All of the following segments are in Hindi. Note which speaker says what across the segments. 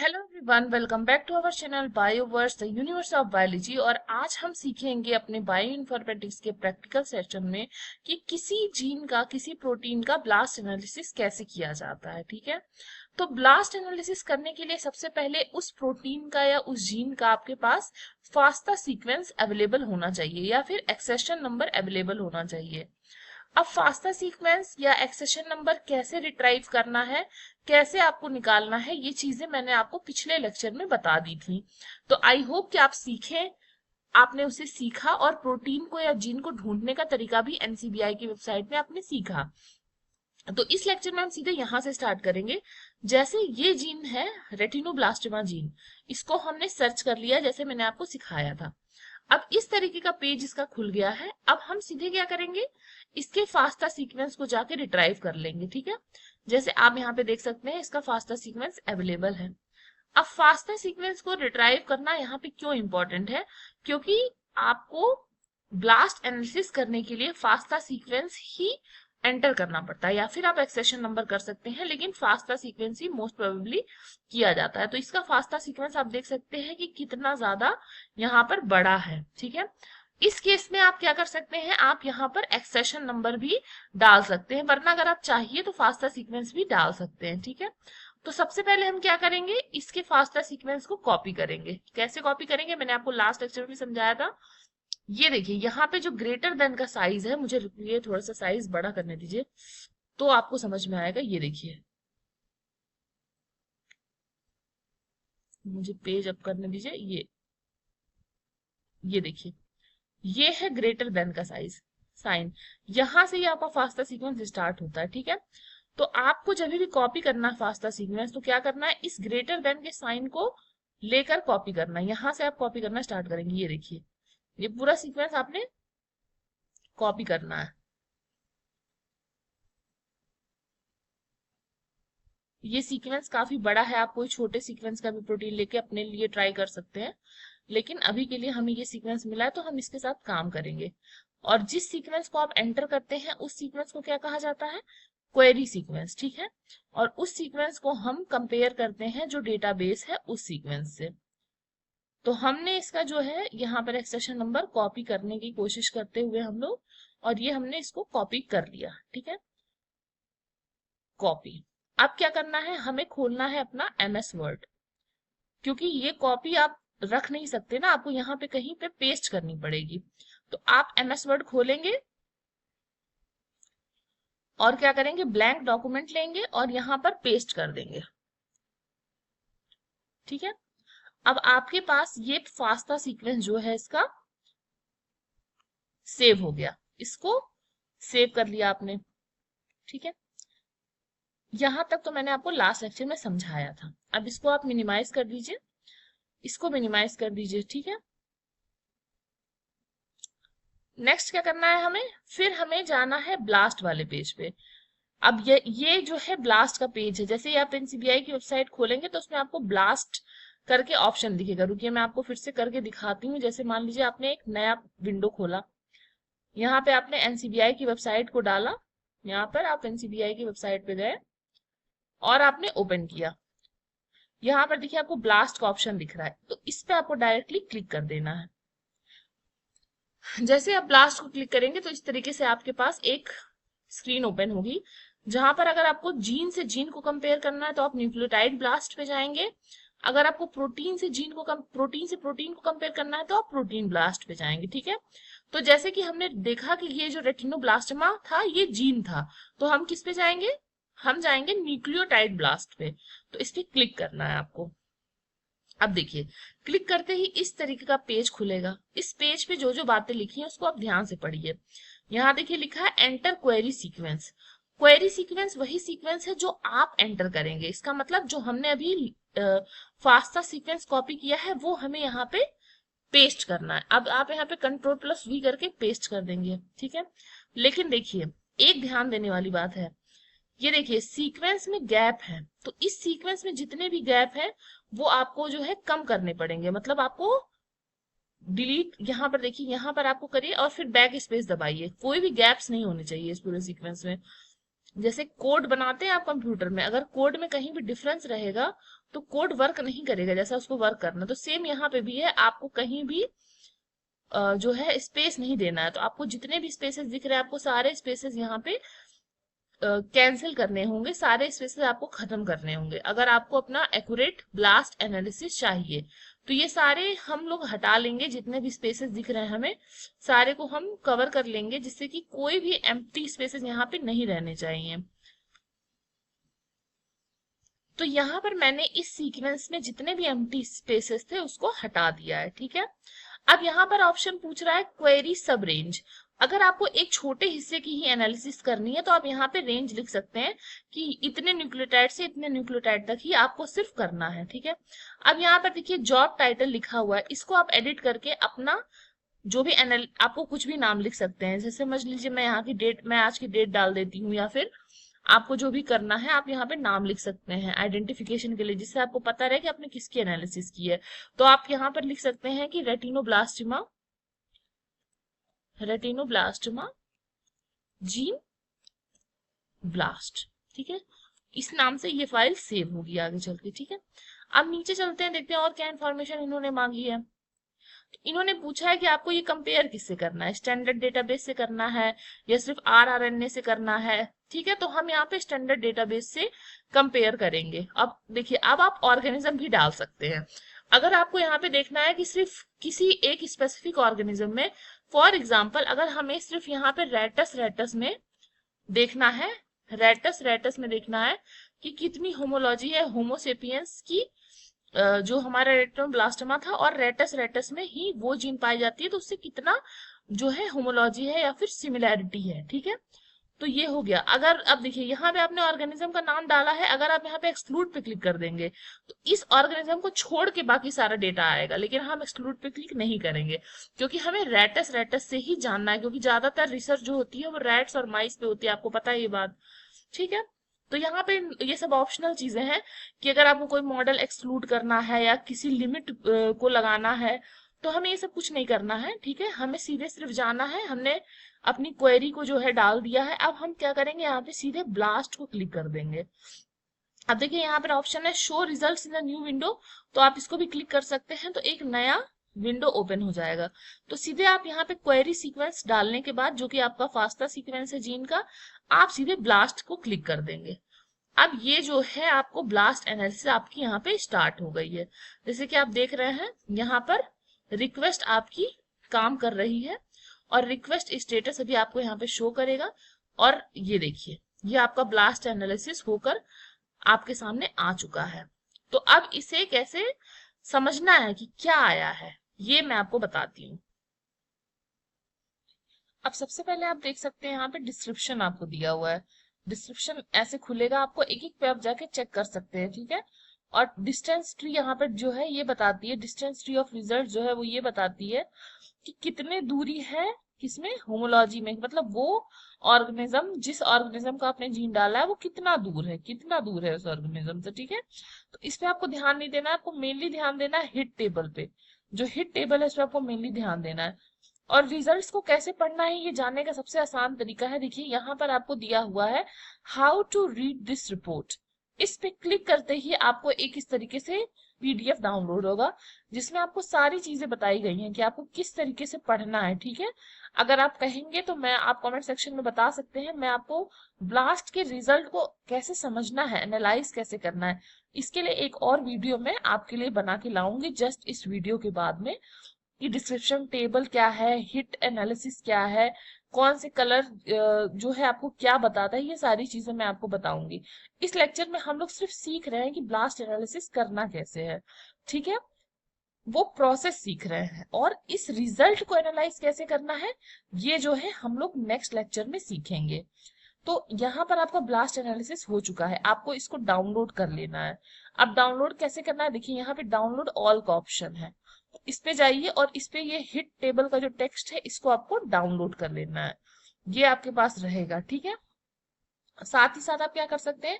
Speaker 1: Hello everyone, welcome back to our channel Bioverse the universe of biology. और आज हम सीखेंगे अपने बायो इन्फॉर्मेटिक्स के प्रैक्टिकल सेशन में कि किसी जीन का, किसी प्रोटीन का ब्लास्ट एनालिसिस कैसे किया जाता है। ठीक है, तो ब्लास्ट एनालिसिस करने के लिए सबसे पहले उस प्रोटीन का या उस जीन का आपके पास फास्टा सीक्वेंस अवेलेबल होना चाहिए या फिर एक्सेशन नंबर अवेलेबल होना चाहिए। अब फास्टा सीक्वेंस या एक्सेशन नंबर कैसे रिट्राइव करना है, कैसे आपको निकालना है, ये चीजें मैंने आपको पिछले लेक्चर में बता दी थी। तो आई होप कि आप सीखें, आपने उसे सीखा और प्रोटीन को या जीन को ढूंढने का तरीका भी एनसीबीआई की वेबसाइट में आपने सीखा। तो इस लेक्चर में हम सीधे यहां से स्टार्ट करेंगे। जैसे ये जीन है रेटिनोब्लास्टमा जीन, इसको हमने सर्च कर लिया जैसे मैंने आपको सिखाया था। अब इस तरीके का पेज इसका खुल गया है। अब हम सीधे क्या करेंगे, इसके फास्टा सीक्वेंस को जाके रिट्राइव कर लेंगे। ठीक है, जैसे आप यहाँ पे देख सकते हैं इसका फास्टा सीक्वेंस अवेलेबल है। अब फास्टा सीक्वेंस को रिट्राइव करना यहाँ पे क्यों इंपॉर्टेंट है, क्योंकि आपको ब्लास्ट एनालिसिस करने के लिए फास्टा सीक्वेंस ही एंटर करना पड़ता है, या फिर आप एक्सेशन नंबर कर सकते हैं, लेकिन फास्टा सीक्वेंस ही मोस्ट प्रोबेबली किया जाता है। तो इसका फास्टा सीक्वेंस आप देख सकते हैं कि कितना ज्यादा यहाँ पर बड़ा है। ठीक है, इस केस में आप क्या कर सकते हैं, आप यहाँ पर एक्सेशन नंबर भी डाल सकते हैं, वरना अगर आप चाहिए तो फास्टा सीक्वेंस भी डाल सकते हैं। ठीक है, तो सबसे पहले हम क्या करेंगे, इसके फास्टा सीक्वेंस को कॉपी करेंगे। कैसे कॉपी करेंगे, मैंने आपको लास्ट लेक्चर में समझाया था। ये देखिए यहाँ पे जो ग्रेटर देन का साइज है, मुझे ये थोड़ा सा साइज बड़ा करने दीजिए तो आपको समझ में आएगा। ये देखिए, मुझे पेज अप करने दीजिए। ये देखिए, ये है ग्रेटर देन का साइज साइन। यहां से ही आपका फास्टा सीक्वेंस स्टार्ट होता है। ठीक है, तो आपको जब भी कॉपी करना है फास्टा सीक्वेंस, तो क्या करना है, इस ग्रेटर देन के साइन को लेकर कॉपी करना है। यहां से आप कॉपी करना स्टार्ट करेंगे। ये देखिए, ये पूरा सीक्वेंस आपने कॉपी करना है। ये सीक्वेंस काफी बड़ा है, आप कोई छोटे सीक्वेंस का भी प्रोटीन लेके अपने लिए ट्राई कर सकते हैं, लेकिन अभी के लिए हमें ये सीक्वेंस मिला है तो हम इसके साथ काम करेंगे। और जिस सीक्वेंस को आप एंटर करते हैं उस सीक्वेंस को क्या कहा जाता है, क्वेरी सीक्वेंस। ठीक है, और उस सीक्वेंस को हम कंपेयर करते हैं जो डेटाबेस है उस सीक्वेंस से। तो हमने इसका जो है यहाँ पर एक्सेशन नंबर कॉपी करने की कोशिश करते हुए हम लोग, और ये हमने इसको कॉपी कर लिया। ठीक है, कॉपी। अब क्या करना है, हमें खोलना है अपना एमएस वर्ड, क्योंकि ये कॉपी आप रख नहीं सकते ना, आपको यहाँ पे कहीं पे पेस्ट करनी पड़ेगी। तो आप एमएस वर्ड खोलेंगे और क्या करेंगे, ब्लैंक डॉक्यूमेंट लेंगे और यहाँ पर पेस्ट कर देंगे। ठीक है, अब आपके पास ये फास्टा सीक्वेंस जो है इसका सेव हो गया, इसको सेव कर लिया आपने। ठीक है, यहां तक तो मैंने आपको लास्ट लेक्चर में समझाया था। अब इसको आप मिनिमाइज कर दीजिए, इसको मिनिमाइज कर दीजिए। ठीक है, नेक्स्ट क्या करना है हमें, फिर हमें जाना है ब्लास्ट वाले पेज पे। अब ये जो है ब्लास्ट का पेज है। जैसे ही आप एनसीबीआई की वेबसाइट खोलेंगे तो उसमें आपको ब्लास्ट करके ऑप्शन दिखेगा। रुकिए मैं आपको फिर से करके दिखाती हूँ। जैसे मान लीजिए आपने एक नया विंडो खोला, यहाँ पे आपने एनसीबीआई की वेबसाइट को डाला, यहाँ पर आप एनसीबीआई की वेबसाइट पे गए और आपने ओपन किया। यहाँ पर देखिए आपको ब्लास्ट का ऑप्शन दिख रहा है, तो इस पे आपको डायरेक्टली क्लिक कर देना है। जैसे आप ब्लास्ट को क्लिक करेंगे तो इस तरीके से आपके पास एक स्क्रीन ओपन होगी, जहां पर अगर आपको जीन से जीन को कंपेयर करना है तो आप न्यूक्लियोटाइड ब्लास्ट पे जाएंगे। अगर आपको प्रोटीन से प्रोटीन से प्रोटीन को कंपेयर करना है तो आप प्रोटीन ब्लास्ट पे जाएंगे। ठीक है, तो जैसे कि हमने देखा कि ये जो रेटिनोब्लास्टमा था ये जीन था, तो हम किस पे जाएंगे, हम जाएंगे न्यूक्लियोटाइड ब्लास्ट पे। तो इस पे क्लिक करना है आपको। अब देखिए, क्लिक करते ही इस तरीके का पेज खुलेगा। इस पेज पे जो जो बातें लिखी हैं उसको आप ध्यान से पढ़िए। यहाँ देखिए लिखा है enter query sequence. Query sequence वही सीक्वेंस है जो आप एंटर करेंगे। इसका मतलब जो हमने अभी फास्टा सीक्वेंस कॉपी किया है वो हमें यहाँ पे पेस्ट करना है। अब आप यहाँ पे कंट्रोल+V करके पेस्ट कर देंगे। ठीक है, लेकिन देखिए एक ध्यान देने वाली बात है, ये देखिए सीक्वेंस में गैप है, तो इस सीक्वेंस में जितने भी गैप है वो आपको जो है कम करने पड़ेंगे। मतलब आपको डिलीट, यहाँ पर देखिए यहाँ पर आपको करिए और फिर बैक स्पेस दबाइए, कोई भी गैप्स नहीं होने चाहिए इस पूरे सीक्वेंस में। जैसे कोड बनाते हैं आप कंप्यूटर में, अगर कोड में कहीं भी डिफरेंस रहेगा तो कोड वर्क नहीं करेगा जैसा उसको वर्क करना। तो सेम यहाँ पे भी है, आपको कहीं भी जो है स्पेस नहीं देना है। तो आपको जितने भी स्पेसेस दिख रहे हैं, आपको सारे स्पेसेस यहाँ पे कैंसिल करने होंगे, सारे स्पेसेस आपको खत्म करने होंगे अगर आपको अपना एक्यूरेट ब्लास्ट एनालिसिस चाहिए। तो ये सारे हम लोग हटा लेंगे, जितने भी स्पेसेस दिख रहे हैं हमें सारे को हम कवर कर लेंगे, जिससे कि कोई भी एम्प्टी स्पेसेस यहाँ पे नहीं रहने चाहिए। तो यहाँ पर मैंने इस सीक्वेंस में जितने भी एम्प्टी स्पेसेस थे उसको हटा दिया है, ठीक है। अब यहाँ पर ऑप्शन पूछ रहा है क्वेरी सब रेंज। अगर आपको एक छोटे हिस्से की ही एनालिसिस करनी है तो आप यहाँ पे रेंज लिख सकते हैं कि इतने न्यूक्लियोटाइड से इतने न्यूक्लियोटाइड तक ही आपको सिर्फ करना है, ठीक है। अब यहाँ पर देखिए जॉब टाइटल लिखा हुआ है, इसको आप एडिट करके अपना जो भी एनाल आपको कुछ भी नाम लिख सकते हैं। जैसे समझ लीजिए मैं यहाँ की डेट, मैं आज की डेट डाल देती हूँ, या फिर आपको जो भी करना है आप यहाँ पे नाम लिख सकते हैं आइडेंटिफिकेशन के लिए, जिससे आपको पता रहे कि आपने किसकी एनालिसिस की है। तो आप यहाँ पर लिख सकते हैं कि रेटिनोब्लास्टिमा, रेटिनोब्लास्टिमा जीन ब्लास्ट, ठीक है। इस नाम से ये फाइल सेव होगी आगे चल के, ठीक है। अब नीचे चलते हैं, देखते हैं और क्या इन्फॉर्मेशन इन्होंने मांगी है। इन्होंने पूछा है कि आपको ये कंपेयर किससे करना है, स्टैंडर्ड डेटाबेस से करना है या सिर्फ RRNA से करना है, ठीक है। तो हम यहाँ पे स्टैंडर्ड डेटाबेस से कंपेयर करेंगे। अब देखिए, अब आप ऑर्गेनिज्म भी डाल सकते हैं। अगर आपको यहाँ पे देखना है कि सिर्फ किसी एक स्पेसिफिक ऑर्गेनिज्म में, फॉर एग्जाम्पल अगर हमें सिर्फ यहाँ पे रेटस रेटस में देखना है, रेटस रेटस में देखना है कि कितनी होमोलॉजी है होमोसेपियंस की, जो हमारा रेटिनोब्लास्टोमा था और रेटस रेटस में ही वो जीन पाई जाती है, तो उससे कितना जो है होमोलॉजी है या फिर सिमिलैरिटी है, ठीक है। तो ये हो गया। अगर अब देखिए यहाँ पे आपने ऑर्गेनिज्म का नाम डाला है, अगर आप यहाँ पे एक्सक्लूड पे क्लिक कर देंगे तो इस ऑर्गेनिज्म को छोड़ के बाकी सारा डेटा आएगा, लेकिन हम एक्सक्लूड पे क्लिक नहीं करेंगे क्योंकि हमें रेटस रेटस से ही जानना है, क्योंकि ज्यादातर रिसर्च जो होती है वो रैट्स और माइस पे होती है, आपको पता है ये बात, ठीक है। तो यहाँ पे ये सब ऑप्शनल चीजें हैं कि अगर आपको कोई मॉडल एक्सक्लूड करना है या किसी लिमिट को लगाना है तो हमें ये सब कुछ नहीं करना है, ठीक है। हमें सीधे सिर्फ जाना है, हमने अपनी क्वेरी को जो है डाल दिया है। अब हम क्या करेंगे, यहाँ पे सीधे ब्लास्ट को क्लिक कर देंगे। अब देखिए यहाँ पर ऑप्शन है show results in the new window, तो आप इसको भी क्लिक कर सकते हैं, तो एक नया विंडो ओपन हो जाएगा। तो सीधे आप यहाँ पे क्वेरी सीक्वेंस डालने के बाद, जो कि आपका फास्टा सीक्वेंस है जीन का, आप सीधे ब्लास्ट को क्लिक कर देंगे। अब ये जो है आपको ब्लास्ट एनालिसिस आपकी यहाँ पे स्टार्ट हो गई है। जैसे कि आप देख रहे हैं यहाँ पर रिक्वेस्ट आपकी काम कर रही है और रिक्वेस्ट स्टेटस अभी आपको यहाँ पे शो करेगा। और ये देखिए, ये आपका ब्लास्ट एनालिसिस होकर आपके सामने आ चुका है। तो अब इसे कैसे समझना है कि क्या आया है, ये मैं आपको बताती हूँ। अब सबसे पहले आप देख सकते हैं यहाँ पे डिस्क्रिप्शन आपको दिया हुआ है। डिस्क्रिप्शन ऐसे खुलेगा, आपको एक एक पे आप जाके चेक कर सकते हैं, ठीक है। और डिस्टेंस ट्री यहाँ पर जो है ये बताती है, डिस्टेंस ट्री ऑफ रिजल्ट जो है वो ये बताती है कि कितने दूरी है किसमें, होमोलॉजी में, मतलब वो ऑर्गेनिज्म, जिस ऑर्गेनिज्म का आपने जीन डाला है वो कितना दूर है, कितना दूर है उस ऑर्गेनिज्म से, ठीक है। तो इस पे आपको ध्यान नहीं देना है, आपको मेनली ध्यान देना है हिट टेबल पे। जो हिट टेबल है इस पे आपको मेनली ध्यान देना है। और रिजल्ट्स को कैसे पढ़ना है ये जानने का सबसे आसान तरीका है, देखिए यहाँ पर आपको दिया हुआ है how to read this report. इस पे क्लिक करते ही आपको एक इस तरीके से PDF डाउनलोड होगा, जिसमें आपको सारी चीजें बताई गई हैं कि आपको किस तरीके से पढ़ना है, ठीक है। अगर आप कहेंगे तो मैं, आप कमेंट सेक्शन में बता सकते हैं, मैं आपको ब्लास्ट के रिजल्ट को कैसे समझना है, एनालाइज कैसे करना है, इसके लिए एक और वीडियो मैं आपके लिए बना के लाऊंगी जस्ट इस वीडियो के बाद में, कि डिस्क्रिप्शन टेबल क्या है, हिट एनालिसिस क्या है, कौन से कलर जो है आपको क्या बताता है, ये सारी चीजें मैं आपको बताऊंगी। इस लेक्चर में हम लोग सिर्फ सीख रहे हैं कि ब्लास्ट एनालिसिस करना कैसे है, ठीक है। वो प्रोसेस सीख रहे हैं, और इस रिजल्ट को एनालाइज कैसे करना है ये जो है हम लोग नेक्स्ट लेक्चर में सीखेंगे। तो यहाँ पर आपका ब्लास्ट एनालिसिस हो चुका है, आपको इसको डाउनलोड कर लेना है। अब डाउनलोड कैसे करना है, देखिए यहाँ पे डाउनलोड ऑल का ऑप्शन है, तो इस पे जाइए और इस पे ये हिट टेबल का जो टेक्स्ट है इसको आपको डाउनलोड कर लेना है, ये आपके पास रहेगा, ठीक है। साथ ही साथ आप क्या कर सकते हैं,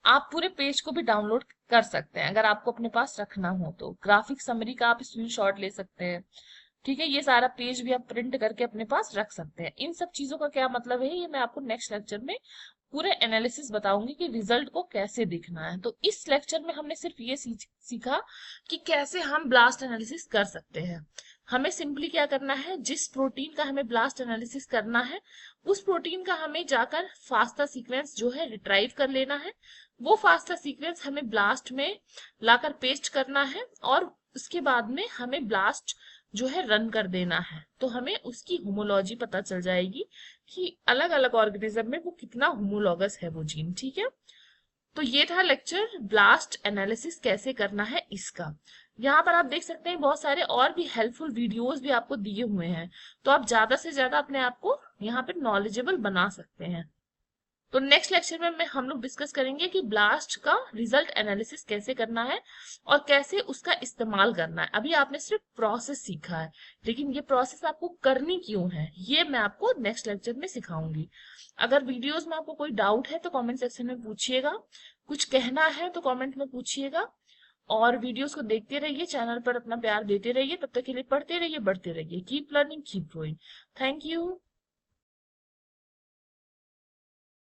Speaker 1: आप पूरे पेज को भी डाउनलोड कर सकते हैं, अगर आपको अपने पास रखना हो तो ग्राफिक समरी का आप स्क्रीनशॉट ले सकते हैं, ठीक है। ये सारा पेज भी आप प्रिंट करके अपने पास रख सकते हैं। इन सब चीजों का क्या मतलब है ये मैं आपको नेक्स्ट लेक्चर में पूरे एनालिसिस बताऊंगी कि रिजल्ट को कैसे देखना है। तो इस लेक्चर में हमने सिर्फ ये सीखा कि कैसे हम ब्लास्ट एनालिसिस कर सकते हैं। हमें सिंपली क्या करना है, जिस प्रोटीन का हमें ब्लास्ट एनालिसिस करना है उस प्रोटीन का हमें जाकर फास्टा सीक्वेंस जो है रिट्राइव कर लेना है। वो फास्टा सीक्वेंस हमें ब्लास्ट में लाकर पेस्ट करना है और उसके बाद में हमें ब्लास्ट जो है रन कर देना है। तो हमें उसकी होमोलॉजी पता चल जाएगी कि अलग अलग ऑर्गेनिज्म में वो कितना होमोलॉगस है वो जीन। ठीक है, तो ये था लेक्चर ब्लास्ट एनालिसिस कैसे करना है इसका। यहाँ पर आप देख सकते हैं बहुत सारे और भी हेल्पफुल वीडियोस भी आपको दिए हुए हैं, तो आप ज्यादा से ज्यादा अपने आप को यहाँ पे नॉलेजेबल बना सकते हैं। तो नेक्स्ट लेक्चर में हम लोग डिस्कस करेंगे कि ब्लास्ट का रिजल्ट एनालिसिस कैसे करना है और कैसे उसका इस्तेमाल करना है। अभी आपने सिर्फ प्रोसेस सीखा है, लेकिन ये प्रोसेस आपको करनी क्यों है ये मैं आपको नेक्स्ट लेक्चर में सिखाऊंगी। अगर वीडियोस में आपको कोई डाउट है तो कमेंट सेक्शन में पूछिएगा, कुछ कहना है तो कमेंट में पूछिएगा। और वीडियोस को देखते रहिए, चैनल पर अपना प्यार देते रहिए। तब तक के लिए पढ़ते रहिए, बढ़ते रहिए। Keep learning, keep growing. Thank you.